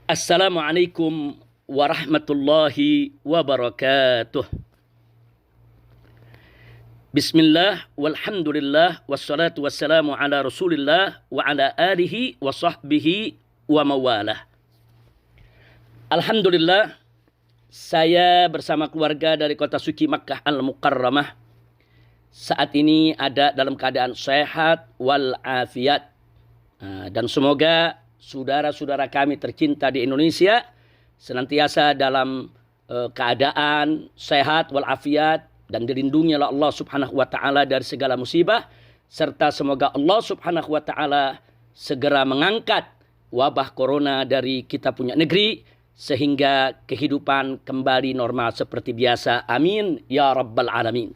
Assalamualaikum warahmatullahi wabarakatuh. Bismillah, walhamdulillah, wassalatu wassalamu ala rasulillah wa ala alihi wa sahbihi wa mawalah. Alhamdulillah, saya bersama keluarga dari kota suci Makkah Al-Mukarramah saat ini ada dalam keadaan sehat walafiat. Dan semoga saudara-saudara kami tercinta di Indonesia senantiasa dalam keadaan sehat walafiat dan dilindungi oleh Allah Subhanahu wa taala dari segala musibah, serta semoga Allah Subhanahu wa taala segera mengangkat wabah corona dari kita punya negeri sehingga kehidupan kembali normal seperti biasa. Amin ya rabbal alamin.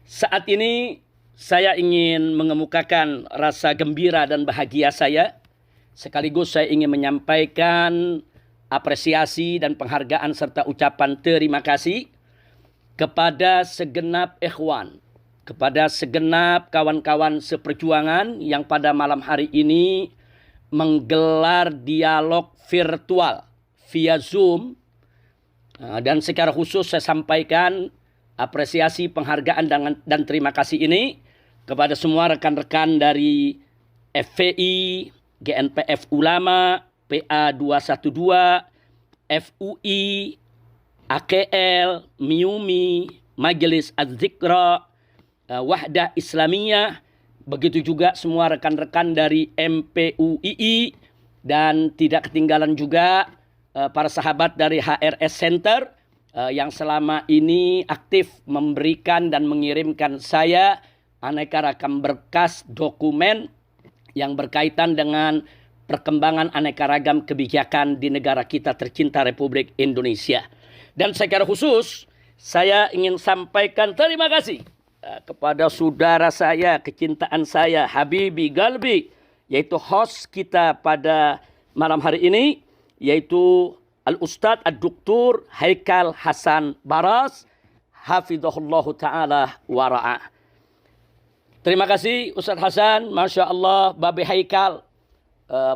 Saat ini saya ingin mengemukakan rasa gembira dan bahagia saya. Sekaligus saya ingin menyampaikan apresiasi dan penghargaan serta ucapan terima kasih kepada segenap ikhwan, kepada segenap kawan-kawan seperjuangan yang pada malam hari ini menggelar dialog virtual via Zoom. Dan secara khusus saya sampaikan apresiasi, penghargaan dan terima kasih ini kepada semua rekan-rekan dari FPI, GNPF Ulama, PA 212, FUI, AKL, MIUMI, Majelis Az-Zikra, Wahdah Islamiyah, begitu juga semua rekan-rekan dari MPUII, dan tidak ketinggalan juga para sahabat dari HRS Center yang selama ini aktif memberikan dan mengirimkan saya aneka ragam berkas dokumen yang berkaitan dengan perkembangan aneka ragam kebijakan di negara kita tercinta Republik Indonesia. Dan secara khusus saya ingin sampaikan terima kasih kepada saudara saya, kecintaan saya, Habibi Galbi, yaitu host kita pada malam hari ini, yaitu Al-Ustadz Ad-Doktor Haikal Hasan Baras, hafizahullahu ta'ala wara'ah. Terima kasih Ustadz Hasan, Masya Allah, Babe Haikal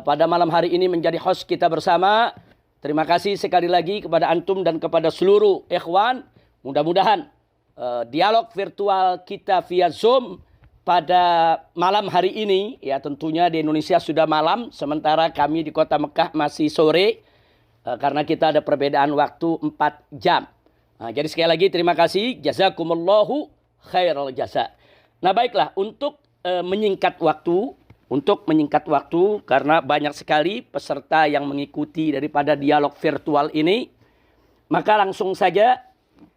pada malam hari ini menjadi host kita bersama. Terima kasih sekali lagi kepada antum dan kepada seluruh ikhwan. Mudah-mudahan dialog virtual kita via Zoom pada malam hari ini, ya tentunya di Indonesia sudah malam, sementara kami di kota Mekah masih sore karena kita ada perbedaan waktu 4 jam. Jadi sekali lagi terima kasih, jazakumullahu khairal jasa. Nah baiklah, untuk menyingkat waktu karena banyak sekali peserta yang mengikuti daripada dialog virtual ini, maka langsung saja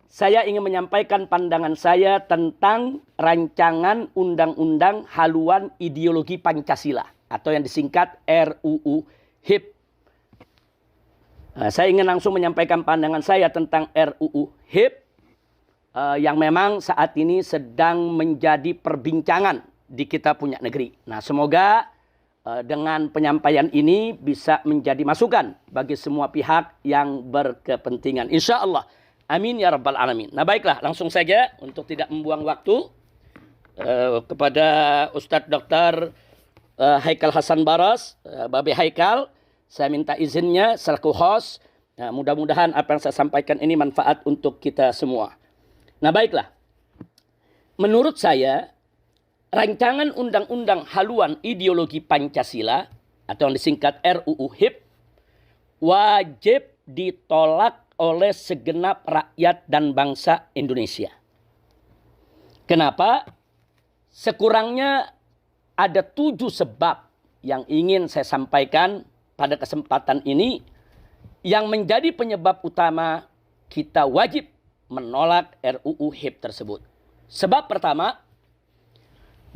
saya ingin menyampaikan pandangan saya tentang rancangan undang-undang haluan ideologi Pancasila atau yang disingkat RUU HIP. Saya ingin langsung menyampaikan pandangan saya tentang RUU HIP yang memang saat ini sedang menjadi perbincangan di kita punya negeri. Nah, semoga dengan penyampaian ini bisa menjadi masukan bagi semua pihak yang berkepentingan. Insya Allah. Amin ya rabbal alamin. Nah, baiklah, langsung saja untuk tidak membuang waktu kepada Ustadz Dr. Haikal Hasan Baras, Babe Haikal, saya minta izinnya selaku host. Nah, mudah-mudahan apa yang saya sampaikan ini manfaat untuk kita semua. Nah baiklah, menurut saya rancangan undang-undang haluan ideologi Pancasila atau yang disingkat RUU HIP wajib ditolak oleh segenap rakyat dan bangsa Indonesia. Kenapa? Sekurangnya ada 7 sebab yang ingin saya sampaikan pada kesempatan ini yang menjadi penyebab utama kita wajib menolak RUU HIP tersebut. Sebab pertama,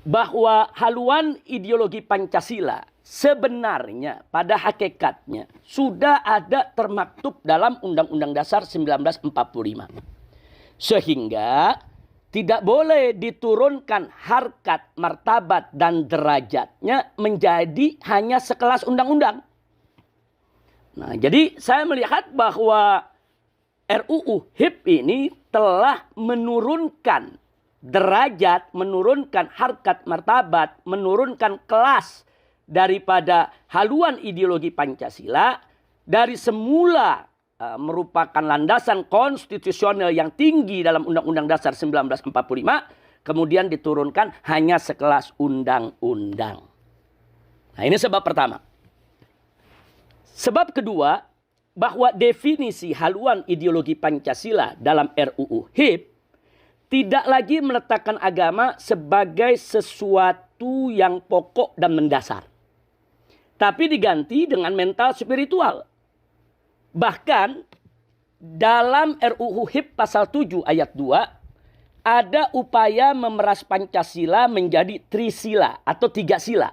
bahwa haluan ideologi Pancasila sebenarnya pada hakikatnya sudah ada termaktub dalam Undang-Undang Dasar 1945. Sehingga tidak boleh diturunkan harkat, martabat, dan derajatnya menjadi hanya sekelas undang-undang. Nah, jadi saya melihat bahwa RUU HIP ini telah menurunkan derajat, menurunkan harkat martabat, menurunkan kelas daripada haluan ideologi Pancasila dari semula merupakan landasan konstitusional yang tinggi dalam Undang-Undang Dasar 1945, kemudian diturunkan hanya sekelas undang-undang. Nah, ini sebab pertama. Sebab kedua, bahwa definisi haluan ideologi Pancasila dalam RUU HIP tidak lagi meletakkan agama sebagai sesuatu yang pokok dan mendasar, tapi diganti dengan mental spiritual. Bahkan dalam RUU HIP pasal 7 ayat 2 ada upaya memeras Pancasila menjadi trisila atau 3 sila,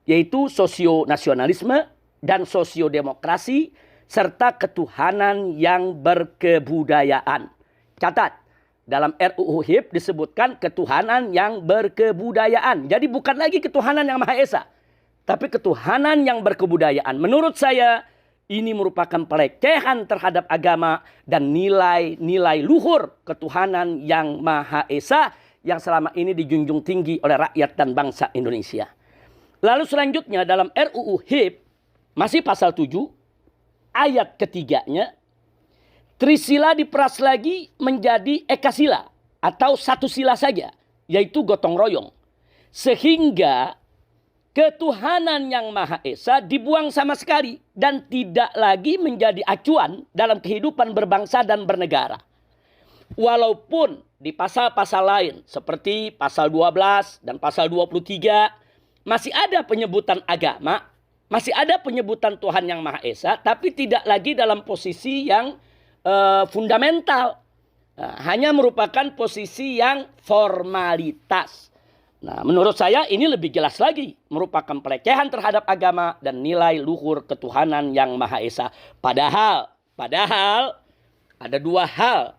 yaitu sosio-nasionalisme dan sosio-demokrasi serta ketuhanan yang berkebudayaan. Catat, dalam RUU HIP disebutkan ketuhanan yang berkebudayaan. Jadi bukan lagi ketuhanan yang Maha Esa, tapi ketuhanan yang berkebudayaan. Menurut saya ini merupakan pelecehan terhadap agama dan nilai-nilai luhur ketuhanan yang Maha Esa yang selama ini dijunjung tinggi oleh rakyat dan bangsa Indonesia. Lalu selanjutnya dalam RUU HIP masih pasal 7 ayat ketiganya, trisila diperas lagi menjadi ekasila atau satu sila saja, yaitu gotong royong. Sehingga ketuhanan yang Maha Esa dibuang sama sekali dan tidak lagi menjadi acuan dalam kehidupan berbangsa dan bernegara. Walaupun di pasal-pasal lain seperti pasal 12 dan pasal 23 masih ada penyebutan agama, masih ada penyebutan Tuhan yang Maha Esa, tapi tidak lagi dalam posisi yang fundamental. Hanya merupakan posisi yang formalitas. Nah, menurut saya ini lebih jelas lagi merupakan pelecehan terhadap agama dan nilai luhur ketuhanan yang Maha Esa. Padahal ada dua hal,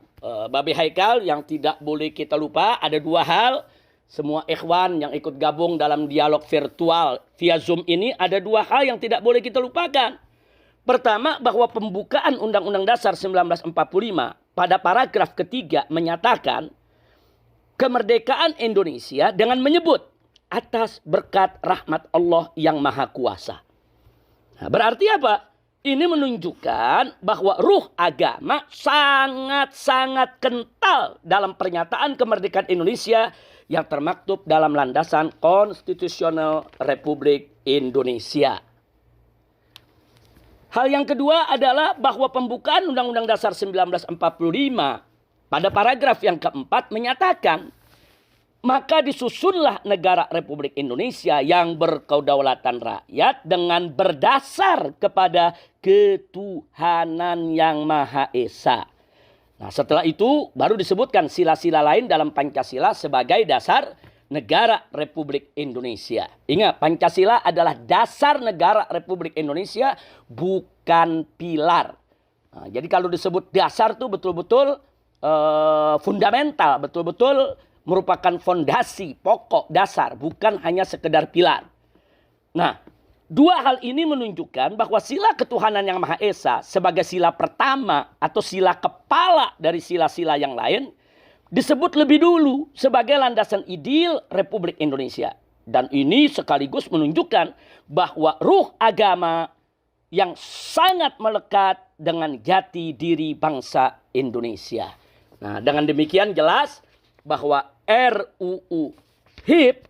Babe Haikal, yang tidak boleh kita lupa. Ada dua hal, semua ikhwan yang ikut gabung dalam dialog virtual via Zoom ini, ada dua hal yang tidak boleh kita lupakan. Pertama, bahwa pembukaan Undang-Undang Dasar 1945 pada paragraf ketiga menyatakan kemerdekaan Indonesia dengan menyebut atas berkat rahmat Allah yang Maha Kuasa. Nah, berarti apa? Ini menunjukkan bahwa ruh agama sangat-sangat kental dalam pernyataan kemerdekaan Indonesia yang termaktub dalam landasan konstitusional Republik Indonesia. Hal yang kedua adalah bahwa pembukaan Undang-Undang Dasar 1945 pada paragraf yang keempat menyatakan, maka disusunlah negara Republik Indonesia yang berkedaulatan rakyat dengan berdasar kepada ketuhanan yang Maha Esa. Nah, setelah itu baru disebutkan sila-sila lain dalam Pancasila sebagai dasar negara Republik Indonesia. Ingat, Pancasila adalah dasar negara Republik Indonesia, bukan pilar. Nah, jadi kalau disebut dasar itu betul-betul fundamental, betul-betul merupakan fondasi, pokok, dasar, bukan hanya sekedar pilar. Nah, dua hal ini menunjukkan bahwa sila ketuhanan yang Maha Esa sebagai sila pertama atau sila kepala dari sila-sila yang lain disebut lebih dulu sebagai landasan ideal Republik Indonesia. Dan ini sekaligus menunjukkan bahwa ruh agama yang sangat melekat dengan jati diri bangsa Indonesia. Nah, dengan demikian jelas bahwa RUU HIP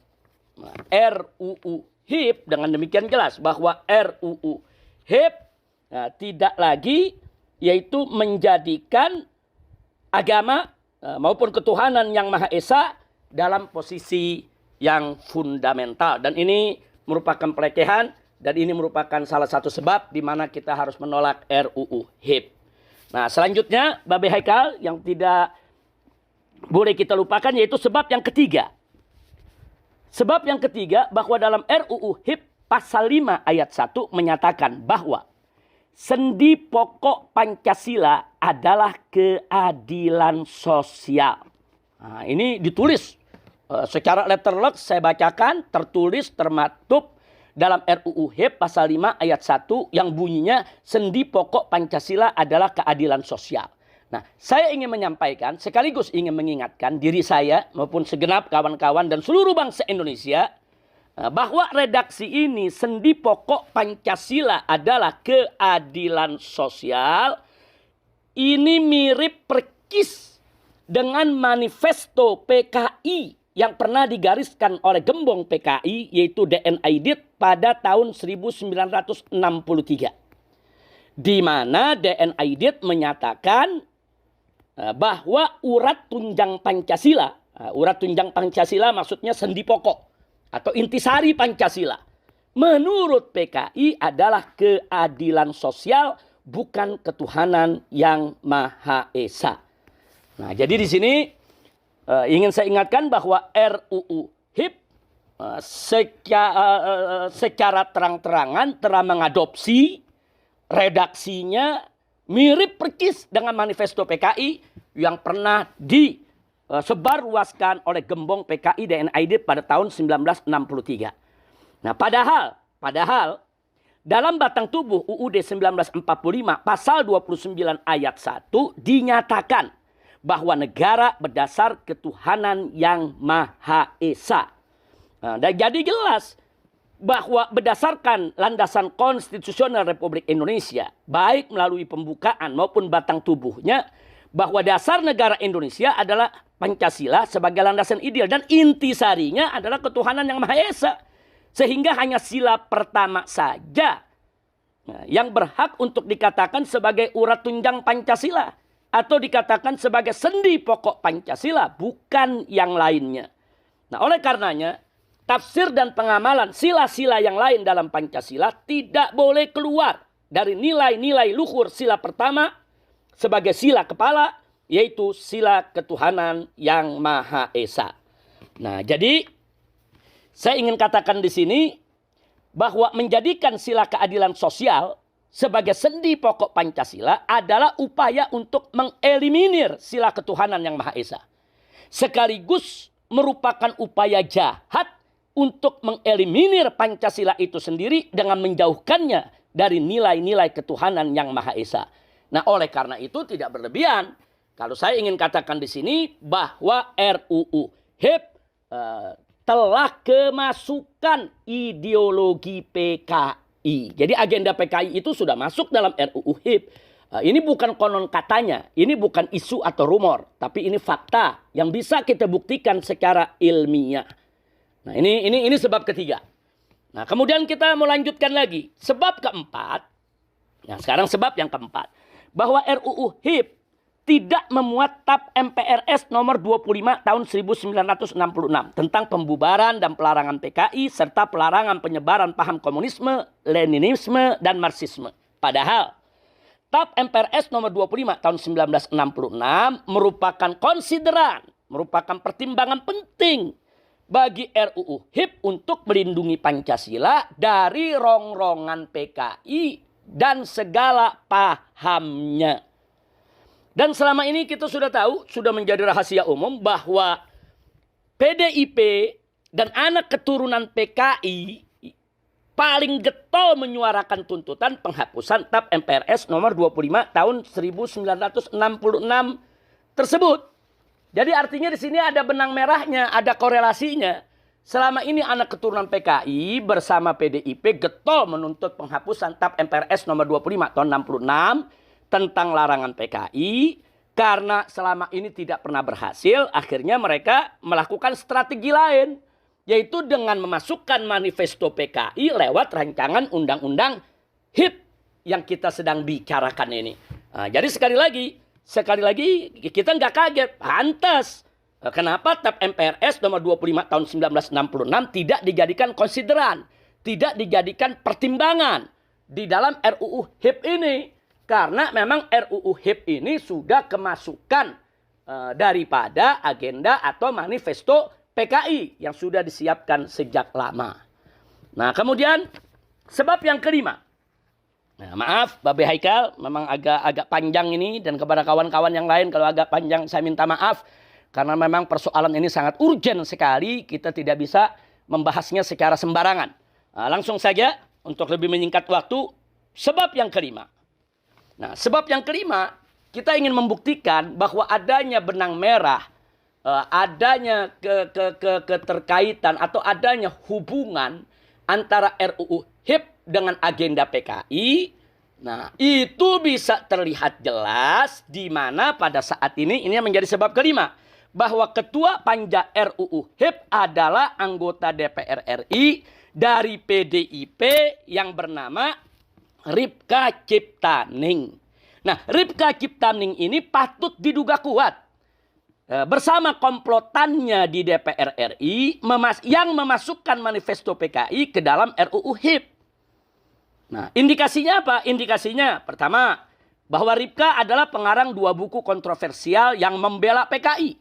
dengan demikian jelas bahwa RUU HIP tidak lagi yaitu menjadikan agama maupun ketuhanan yang Maha Esa dalam posisi yang fundamental. Dan ini merupakan pelecehan dan ini merupakan salah satu sebab di mana kita harus menolak RUU HIP. Nah, selanjutnya Babe Haikal yang tidak boleh kita lupakan yaitu sebab yang ketiga. Sebab yang ketiga bahwa dalam RUU HIP pasal 5 ayat 1 menyatakan bahwa sendi pokok Pancasila adalah keadilan sosial. Nah, ini ditulis secara letterlock, saya bacakan, tertulis termaktub dalam RUU HIP pasal 5 ayat 1 yang bunyinya sendi pokok Pancasila adalah keadilan sosial. Nah, saya ingin menyampaikan sekaligus ingin mengingatkan diri saya maupun segenap kawan-kawan dan seluruh bangsa Indonesia bahwa redaksi ini sendi pokok Pancasila adalah keadilan sosial, ini mirip persis dengan manifesto PKI yang pernah digariskan oleh gembong PKI, yaitu DN Aidit pada tahun 1963. Di mana DN Aidit menyatakan bahwa urat tunjang Pancasila, urat tunjang Pancasila maksudnya sendi pokok atau intisari Pancasila, menurut PKI adalah keadilan sosial, bukan ketuhanan yang Maha Esa. Nah, jadi di sini ingin saya ingatkan bahwa RUU HIP secara terang-terangan telah mengadopsi redaksinya mirip persis dengan manifesto PKI yang pernah disebarluaskan oleh gembong PKI DN Aidit pada tahun 1963. Nah, padahal dalam batang tubuh UUD 1945 pasal 29 ayat 1 dinyatakan bahwa negara berdasar ketuhanan yang Maha Esa. Nah, dan jadi jelas bahwa berdasarkan landasan konstitusional Republik Indonesia, baik melalui pembukaan maupun batang tubuhnya, bahwa dasar negara Indonesia adalah Pancasila sebagai landasan ideal dan intisarinya adalah ketuhanan yang Maha Esa. Sehingga hanya sila pertama saja yang berhak untuk dikatakan sebagai urat tunjang Pancasila atau dikatakan sebagai sendi pokok Pancasila, bukan yang lainnya. Nah, oleh karenanya, tafsir dan pengamalan sila-sila yang lain dalam Pancasila tidak boleh keluar dari nilai-nilai luhur sila pertama sebagai sila kepala, yaitu sila ketuhanan yang Maha Esa. Nah, jadi saya ingin katakan di sini bahwa menjadikan sila keadilan sosial sebagai sendi pokok Pancasila adalah upaya untuk mengeliminir sila ketuhanan yang Maha Esa. Sekaligus merupakan upaya jahat untuk mengeliminir Pancasila itu sendiri dengan menjauhkannya dari nilai-nilai ketuhanan yang Maha Esa. Nah, oleh karena itu tidak berlebihan kalau saya ingin katakan di sini bahwa RUU HIP telah kemasukan ideologi PKI. Jadi agenda PKI itu sudah masuk dalam RUU HIP. Ini bukan konon katanya, ini bukan isu atau rumor, tapi ini fakta yang bisa kita buktikan secara ilmiah. Nah, ini sebab ketiga. Nah, kemudian kita mau lanjutkan lagi. Sebab keempat. Nah, sekarang sebab yang keempat. Bahwa RUU HIP tidak memuat TAP MPRS nomor 25 tahun 1966 tentang pembubaran dan pelarangan PKI serta pelarangan penyebaran paham komunisme, Leninisme, dan Marxisme. Padahal TAP MPRS nomor 25 tahun 1966 merupakan konsideran, merupakan pertimbangan penting bagi RUU HIP untuk melindungi Pancasila dari rongrongan PKI dan segala pahamnya. Dan selama ini kita sudah tahu, sudah menjadi rahasia umum bahwa PDIP dan anak keturunan PKI paling getol menyuarakan tuntutan penghapusan TAP MPRS nomor 25 tahun 1966 tersebut. Jadi artinya di sini ada benang merahnya, ada korelasinya. Selama ini anak keturunan PKI bersama PDIP getol menuntut penghapusan TAP MPRS nomor 25 tahun 66 tentang larangan PKI, karena selama ini tidak pernah berhasil, akhirnya mereka melakukan strategi lain, yaitu dengan memasukkan manifesto PKI lewat rancangan undang-undang HIP yang kita sedang bicarakan ini. Nah, jadi sekali lagi kita nggak kaget, pantas. Kenapa TAP MPRS nomor 25 tahun 1966 tidak dijadikan konsideran, tidak dijadikan pertimbangan di dalam RUU HIP ini? Karena memang RUU HIP ini sudah kemasukan daripada agenda atau manifesto PKI yang sudah disiapkan sejak lama. Nah, kemudian sebab yang kelima. Nah, maaf Babe Haikal, memang agak panjang ini, dan kepada kawan-kawan yang lain kalau agak panjang saya minta maaf. Karena memang persoalan ini sangat urgent sekali, kita tidak bisa membahasnya secara sembarangan. Nah, langsung saja untuk lebih menyingkat waktu, sebab yang kelima. Nah, sebab yang kelima, kita ingin membuktikan bahwa adanya benang merah adanya keterkaitan atau adanya hubungan antara RUU HIP dengan agenda PKI. Nah, itu bisa terlihat jelas di mana pada saat ini yang menjadi sebab kelima, bahwa ketua panja RUU HIP adalah anggota DPR RI dari PDIP yang bernama Ripka Ciptaning. Nah, Ripka Ciptaning ini patut diduga kuat bersama komplotannya di DPR RI yang memasukkan manifesto PKI ke dalam RUU HIP. Nah, indikasinya apa? Indikasinya pertama, bahwa Ripka adalah pengarang 2 buku kontroversial yang membela PKI.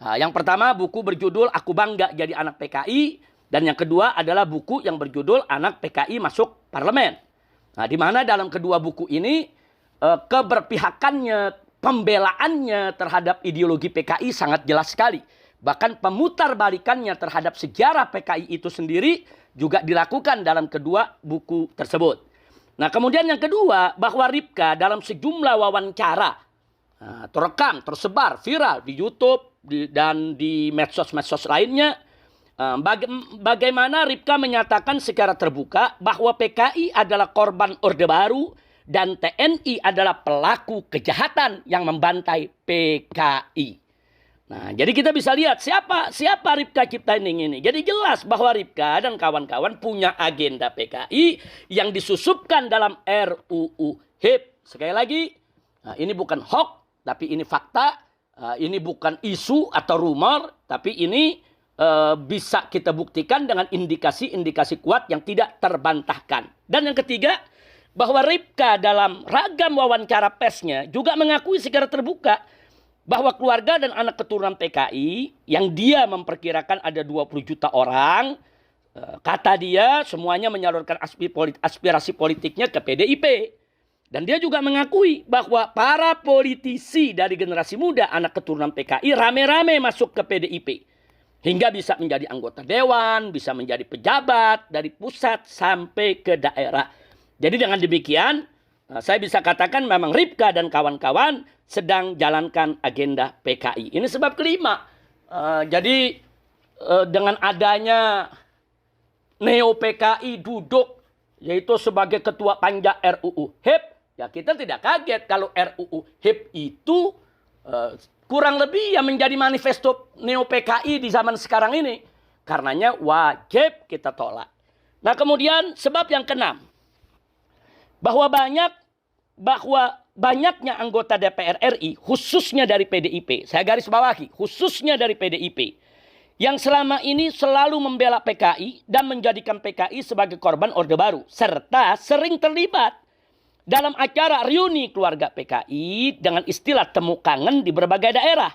Nah, yang pertama buku berjudul Aku Bangga Jadi Anak PKI, dan yang kedua adalah buku yang berjudul Anak PKI Masuk Parlemen. Nah, di mana dalam kedua buku ini keberpihakannya, pembelaannya terhadap ideologi PKI sangat jelas sekali. Bahkan pemutarbalikannya terhadap sejarah PKI itu sendiri juga dilakukan dalam kedua buku tersebut. Nah, kemudian yang kedua, bahwa Ripka dalam sejumlah wawancara terekam, tersebar, viral di YouTube dan di medsos-medsos lainnya, bagaimana Ripka menyatakan secara terbuka bahwa PKI adalah korban Orde Baru dan TNI adalah pelaku kejahatan yang membantai PKI. Nah, jadi kita bisa lihat siapa Ripka Ciptaning ini. Jadi jelas bahwa Ripka dan kawan-kawan punya agenda PKI yang disusupkan dalam RUU HIP. Sekali lagi, ini bukan hoax, tapi ini fakta. Ini bukan isu atau rumor, tapi ini bisa kita buktikan dengan indikasi-indikasi kuat yang tidak terbantahkan. Dan yang ketiga, bahwa Ripka dalam ragam wawancara persnya juga mengakui secara terbuka bahwa keluarga dan anak keturunan PKI yang dia memperkirakan ada 20 juta orang, kata dia semuanya menyalurkan aspirasi politiknya ke PDIP. Dan dia juga mengakui bahwa para politisi dari generasi muda anak keturunan PKI rame-rame masuk ke PDIP. Hingga bisa menjadi anggota dewan, bisa menjadi pejabat dari pusat sampai ke daerah. Jadi dengan demikian, saya bisa katakan memang Ripka dan kawan-kawan sedang jalankan agenda PKI. Ini sebab kelima. Jadi dengan adanya Neo PKI duduk yaitu sebagai ketua panja RUU HIP, ya kita tidak kaget kalau RUU HIP itu kurang lebih yang menjadi manifesto Neo PKI di zaman sekarang ini. Karenanya wajib kita tolak. Nah, kemudian sebab yang keenam, bahwa banyaknya anggota DPR RI, khususnya dari PDIP, saya garis bawahi, khususnya dari PDIP, yang selama ini selalu membela PKI dan menjadikan PKI sebagai korban Orde Baru, serta sering terlibat dalam acara reuni keluarga PKI dengan istilah temu kangen di berbagai daerah,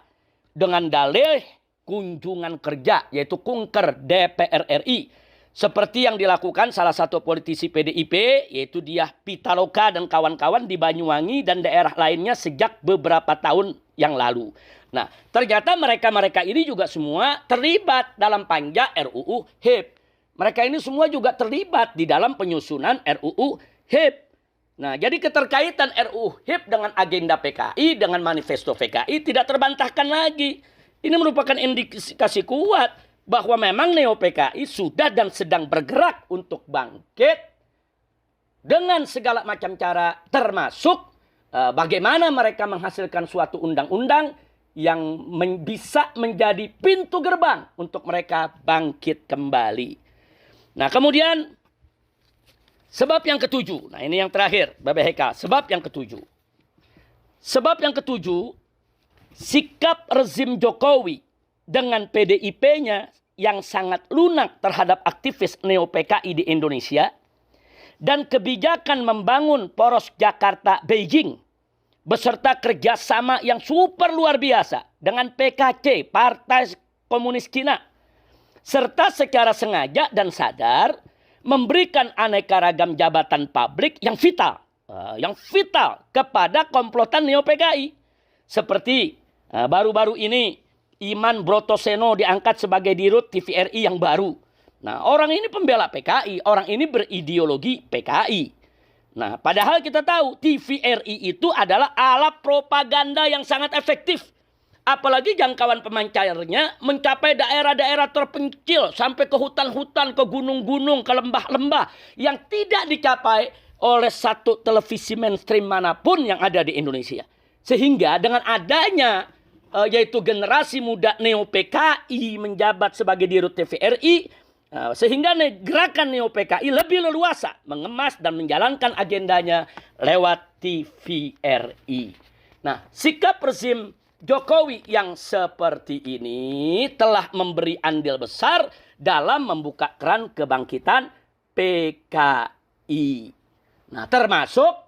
dengan dalih kunjungan kerja, yaitu kunker DPR RI, seperti yang dilakukan salah satu politisi PDIP, yaitu Diah Pitaloka dan kawan-kawan di Banyuwangi dan daerah lainnya sejak beberapa tahun yang lalu. Nah, ternyata mereka-mereka ini juga semua terlibat dalam panja RUU HIP. Mereka ini semua juga terlibat di dalam penyusunan RUU HIP. Nah, jadi keterkaitan RUU HIP dengan agenda PKI, dengan manifesto PKI tidak terbantahkan lagi. Ini merupakan indikasi kuat bahwa memang Neo PKI sudah dan sedang bergerak untuk bangkit dengan segala macam cara, termasuk bagaimana mereka menghasilkan suatu undang-undang yang bisa menjadi pintu gerbang untuk mereka bangkit kembali. Nah, kemudian sebab yang ketujuh, nah ini yang terakhir, Bapak Heka, sebab yang ketujuh. Sebab yang ketujuh, sikap rezim Jokowi dengan PDIP-nya yang sangat lunak terhadap aktivis Neo PKI di Indonesia dan kebijakan membangun poros Jakarta-Beijing beserta kerjasama yang super luar biasa dengan PKC, Partai Komunis Cina, serta secara sengaja dan sadar memberikan aneka ragam jabatan publik yang vital kepada komplotan Neo PKI. Seperti baru-baru ini Iman Brotoseno diangkat sebagai dirut TVRI yang baru. Nah, orang ini pembela PKI, orang ini berideologi PKI. Nah, padahal kita tahu TVRI itu adalah alat propaganda yang sangat efektif Apalagi jangkauan pemancarnya mencapai daerah-daerah terpencil sampai ke hutan-hutan, ke gunung-gunung, ke lembah-lembah yang tidak dicapai oleh satu televisi mainstream manapun yang ada di Indonesia. Sehingga dengan adanya yaitu generasi muda Neo PKI menjabat sebagai Dirut TVRI, sehingga gerakan Neo PKI lebih leluasa mengemas dan menjalankan agendanya lewat TVRI. Nah, sikap rezim Jokowi yang seperti ini telah memberi andil besar dalam membuka keran kebangkitan PKI. Nah, termasuk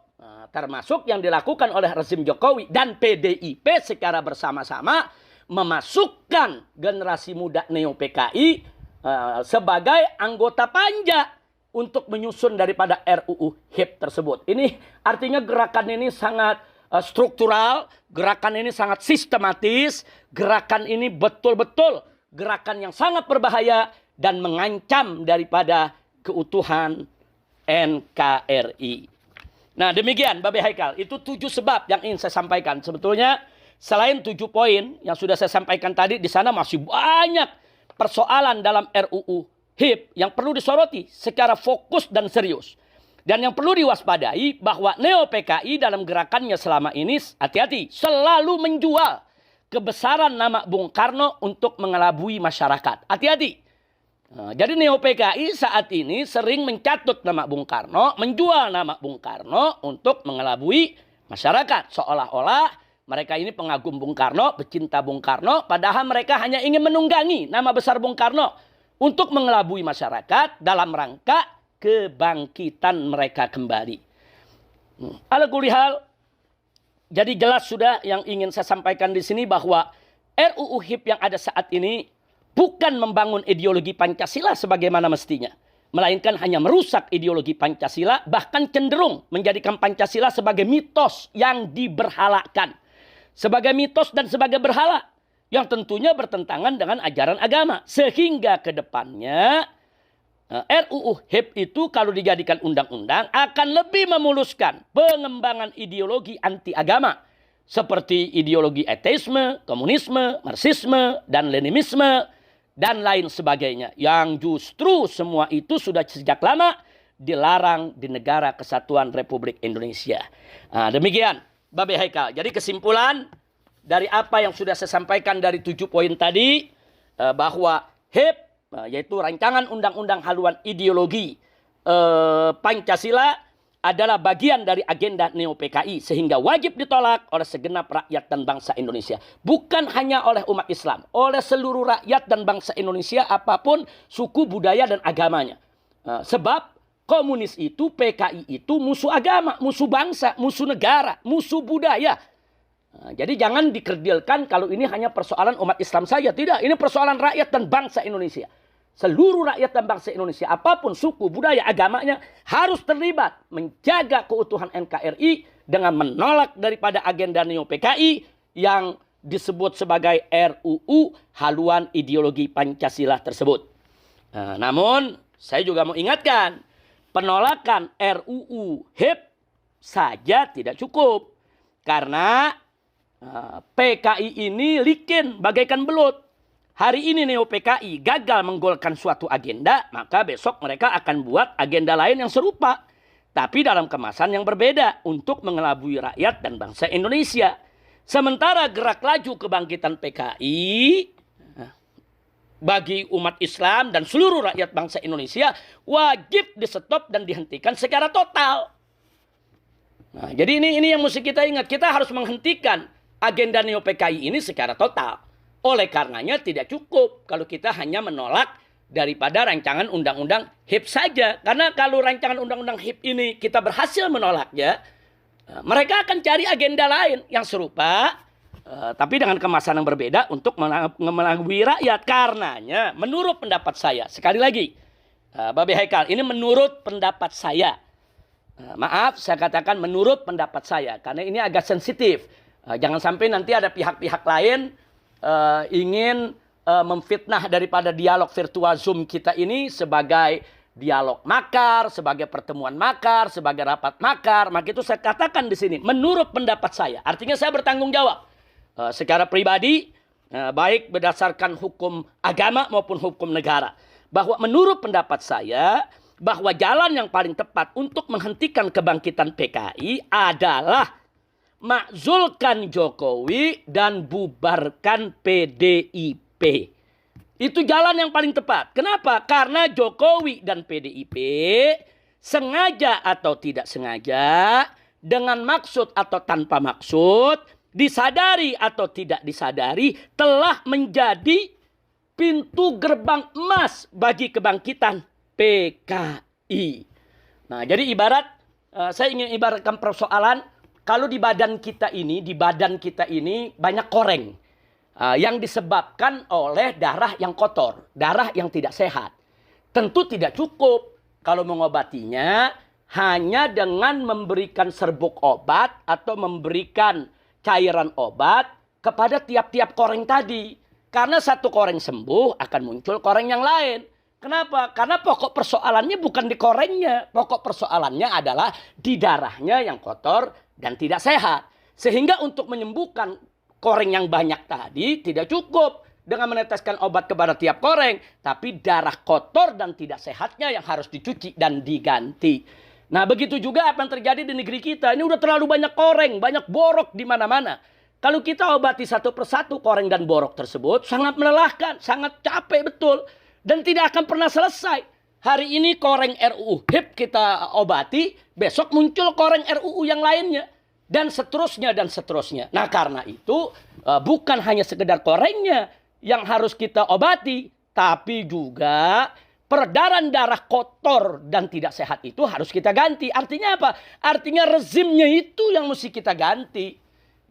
yang dilakukan oleh rezim Jokowi dan PDIP secara bersama-sama memasukkan generasi muda Neo PKI sebagai anggota panja untuk menyusun daripada RUU HIP tersebut. Ini artinya gerakan ini sangat struktural, gerakan ini sangat sistematis, gerakan ini betul-betul gerakan yang sangat berbahaya dan mengancam daripada keutuhan NKRI. Nah, demikian Babe Haikal, itu 7 sebab yang ingin saya sampaikan. Sebetulnya selain 7 poin yang sudah saya sampaikan tadi, di sana masih banyak persoalan dalam RUU HIP yang perlu disoroti secara fokus dan serius. Dan yang perlu diwaspadai bahwa Neo PKI dalam gerakannya selama ini, hati-hati, selalu menjual kebesaran nama Bung Karno untuk mengelabui masyarakat. Hati-hati. Nah, jadi Neo PKI saat ini sering mencatut nama Bung Karno, menjual nama Bung Karno untuk mengelabui masyarakat. Seolah-olah mereka ini pengagum Bung Karno, pecinta Bung Karno, padahal mereka hanya ingin menunggangi nama besar Bung Karno untuk mengelabui masyarakat dalam rangka kebangkitan mereka kembali. Ala kulli hal, jadi jelas sudah yang ingin saya sampaikan di sini bahwa RUU HIP yang ada saat ini bukan membangun ideologi Pancasila sebagaimana mestinya, melainkan hanya merusak ideologi Pancasila, bahkan cenderung menjadikan Pancasila sebagai mitos yang diberhalakan, sebagai mitos dan sebagai berhala yang tentunya bertentangan dengan ajaran agama, sehingga ke depannya RUU HIP itu kalau dijadikan undang-undang akan lebih memuluskan pengembangan ideologi anti agama seperti ideologi ateisme, komunisme, marxisme, dan leninisme dan lain sebagainya yang justru semua itu sudah sejak lama dilarang di negara Kesatuan Republik Indonesia. Nah, demikian Babe Haikal. Jadi kesimpulan dari apa yang sudah saya sampaikan dari 7 poin tadi, bahwa HIP yaitu rancangan undang-undang haluan ideologi Pancasila adalah bagian dari agenda Neo PKI sehingga wajib ditolak oleh segenap rakyat dan bangsa Indonesia. Bukan hanya oleh umat Islam, oleh seluruh rakyat dan bangsa Indonesia apapun suku, budaya, dan agamanya. Sebab komunis itu, PKI itu musuh agama, musuh bangsa, musuh negara, musuh budaya. Jadi jangan dikerdilkan kalau ini hanya persoalan umat Islam saja. Tidak, ini persoalan rakyat dan bangsa Indonesia. Seluruh rakyat dan bangsa Indonesia, apapun suku, budaya, agamanya, harus terlibat menjaga keutuhan NKRI dengan menolak daripada agenda Neo PKI yang disebut sebagai RUU haluan ideologi Pancasila tersebut. Namun, saya juga mau ingatkan, penolakan RUU HIP saja tidak cukup. Karena PKI ini licin bagaikan belut. Hari ini Neo PKI gagal menggolkan suatu agenda, maka besok mereka akan buat agenda lain yang serupa. Tapi dalam kemasan yang berbeda untuk mengelabui rakyat dan bangsa Indonesia. Sementara gerak laju kebangkitan PKI bagi umat Islam dan seluruh rakyat bangsa Indonesia wajib di-stop dan dihentikan secara total. Nah, jadi ini yang mesti kita ingat. Kita harus menghentikan agenda Neo PKI ini secara total. Oleh karenanya tidak cukup kalau kita hanya menolak daripada rancangan undang-undang HIP saja. Karena kalau rancangan undang-undang HIP ini kita berhasil menolaknya, mereka akan cari agenda lain yang serupa, tapi dengan kemasan yang berbeda untuk mengelabui rakyat. Karenanya menurut pendapat saya, sekali lagi, Babe Haikal, ini menurut pendapat saya. Maaf, saya katakan menurut pendapat saya, karena ini agak sensitif. Jangan sampai nanti ada pihak-pihak lain ingin memfitnah daripada dialog virtual Zoom kita ini sebagai dialog makar, sebagai pertemuan makar, sebagai rapat makar. Maka itu saya katakan di sini, menurut pendapat saya. Artinya saya bertanggung jawab. secara pribadi, baik berdasarkan hukum agama maupun hukum negara. Bahwa menurut pendapat saya, bahwa jalan yang paling tepat untuk menghentikan kebangkitan PKI adalah makzulkan Jokowi dan bubarkan PDIP. Itu jalan yang paling tepat. Kenapa? Karena Jokowi dan PDIP sengaja atau tidak sengaja, dengan maksud atau tanpa maksud, disadari atau tidak disadari, telah menjadi pintu gerbang emas bagi kebangkitan PKI. Nah, jadi saya ingin ibaratkan persoalan, kalau di badan kita ini banyak koreng. Yang disebabkan oleh darah yang kotor, darah yang tidak sehat. Tentu tidak cukup kalau mengobatinya hanya dengan memberikan serbuk obat atau memberikan cairan obat kepada tiap-tiap koreng tadi. Karena satu koreng sembuh akan muncul koreng yang lain. Kenapa? Karena pokok persoalannya bukan di korengnya. Pokok persoalannya adalah di darahnya yang kotor dan tidak sehat. Sehingga untuk menyembuhkan koreng yang banyak tadi tidak cukup dengan meneteskan obat kepada tiap koreng. Tapi darah kotor dan tidak sehatnya yang harus dicuci dan diganti. Nah, begitu juga apa yang terjadi di negeri kita. Ini udah terlalu banyak koreng, banyak borok di mana-mana. Kalau kita obati satu persatu koreng dan borok tersebut, sangat melelahkan, sangat capek betul. Dan tidak akan pernah selesai. Hari ini koreng RUU HIP kita obati, besok muncul koreng RUU yang lainnya. Dan seterusnya dan seterusnya. Nah, karena itu bukan hanya sekedar korengnya yang harus kita obati, tapi juga peredaran darah kotor dan tidak sehat itu harus kita ganti. Artinya apa? Artinya rezimnya itu yang mesti kita ganti.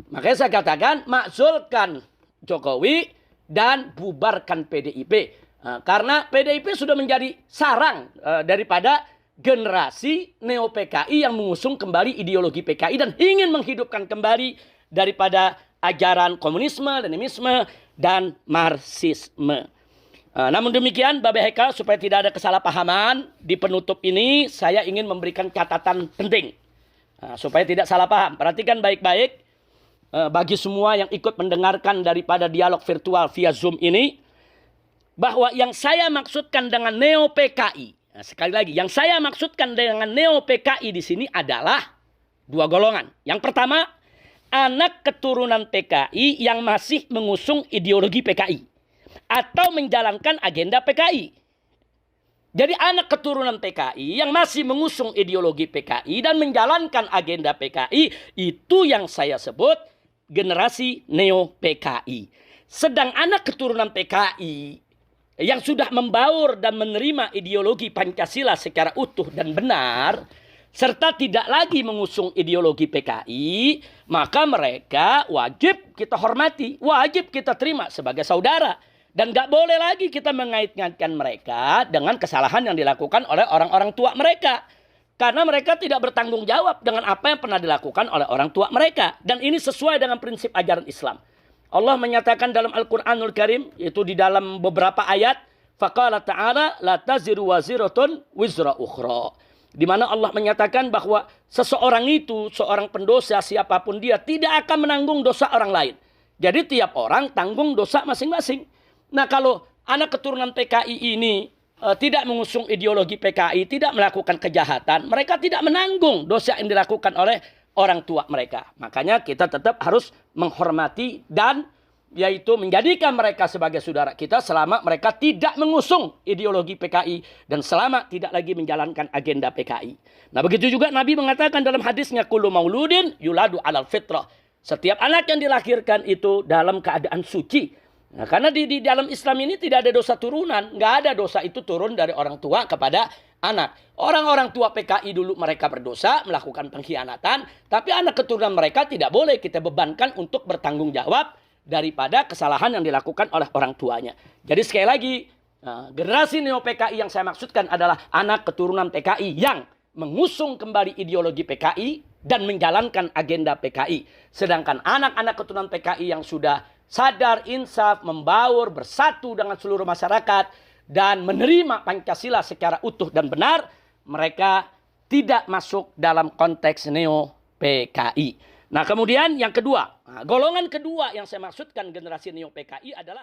Makanya saya katakan makzulkan Jokowi dan bubarkan PDIP. Karena PDIP sudah menjadi sarang daripada generasi neo-PKI yang mengusung kembali ideologi PKI dan ingin menghidupkan kembali daripada ajaran komunisme, leninisme, dan marxisme. Namun demikian, Babe Haikal, supaya tidak ada kesalahpahaman, di penutup ini saya ingin memberikan catatan penting. Supaya tidak salah paham. Perhatikan baik-baik bagi semua yang ikut mendengarkan daripada dialog virtual via Zoom ini, bahwa yang saya maksudkan dengan neo-PKI, sekali lagi, yang saya maksudkan dengan neo-PKI di sini adalah dua golongan. Yang pertama, anak keturunan PKI yang masih mengusung ideologi PKI atau menjalankan agenda PKI. Jadi anak keturunan PKI yang masih mengusung ideologi PKI dan menjalankan agenda PKI, itu yang saya sebut generasi neo-PKI. Sedang anak keturunan PKI yang sudah membaur dan menerima ideologi Pancasila secara utuh dan benar, serta tidak lagi mengusung ideologi PKI, maka mereka wajib kita hormati, wajib kita terima sebagai saudara. Dan gak boleh lagi kita mengait-ngaitkan mereka dengan kesalahan yang dilakukan oleh orang-orang tua mereka. Karena mereka tidak bertanggung jawab dengan apa yang pernah dilakukan oleh orang tua mereka. Dan ini sesuai dengan prinsip ajaran Islam. Allah menyatakan dalam Al-Quranul Karim, yaitu di dalam beberapa ayat, faqala ta'ala la taziru waziratun wizra ukhra. Di mana Allah menyatakan bahwa seseorang itu, seorang pendosa siapapun dia, tidak akan menanggung dosa orang lain. Jadi tiap orang tanggung dosa masing-masing. Nah, kalau anak keturunan PKI ini tidak mengusung ideologi PKI, tidak melakukan kejahatan, mereka tidak menanggung dosa yang dilakukan oleh orang tua mereka. Makanya kita tetap harus menghormati dan yaitu menjadikan mereka sebagai saudara kita selama mereka tidak mengusung ideologi PKI dan selama tidak lagi menjalankan agenda PKI. Nah, begitu juga Nabi mengatakan dalam hadisnya, kullu mauludin yuladu alal fitrah. Setiap anak yang dilahirkan itu dalam keadaan suci. Nah, karena di dalam Islam ini tidak ada dosa turunan. Nggak ada dosa itu turun dari orang tua kepada anak. Orang-orang tua PKI dulu mereka berdosa, melakukan pengkhianatan. Tapi anak keturunan mereka tidak boleh kita bebankan untuk bertanggung jawab daripada kesalahan yang dilakukan oleh orang tuanya. Jadi sekali lagi, generasi neo-PKI yang saya maksudkan adalah anak keturunan PKI yang mengusung kembali ideologi PKI dan menjalankan agenda PKI. Sedangkan anak-anak keturunan PKI yang sudah sadar, insaf, membaur, bersatu dengan seluruh masyarakat, dan menerima Pancasila secara utuh dan benar, mereka tidak masuk dalam konteks neo-PKI. Nah, kemudian yang kedua, golongan kedua yang saya maksudkan generasi Neo PKI adalah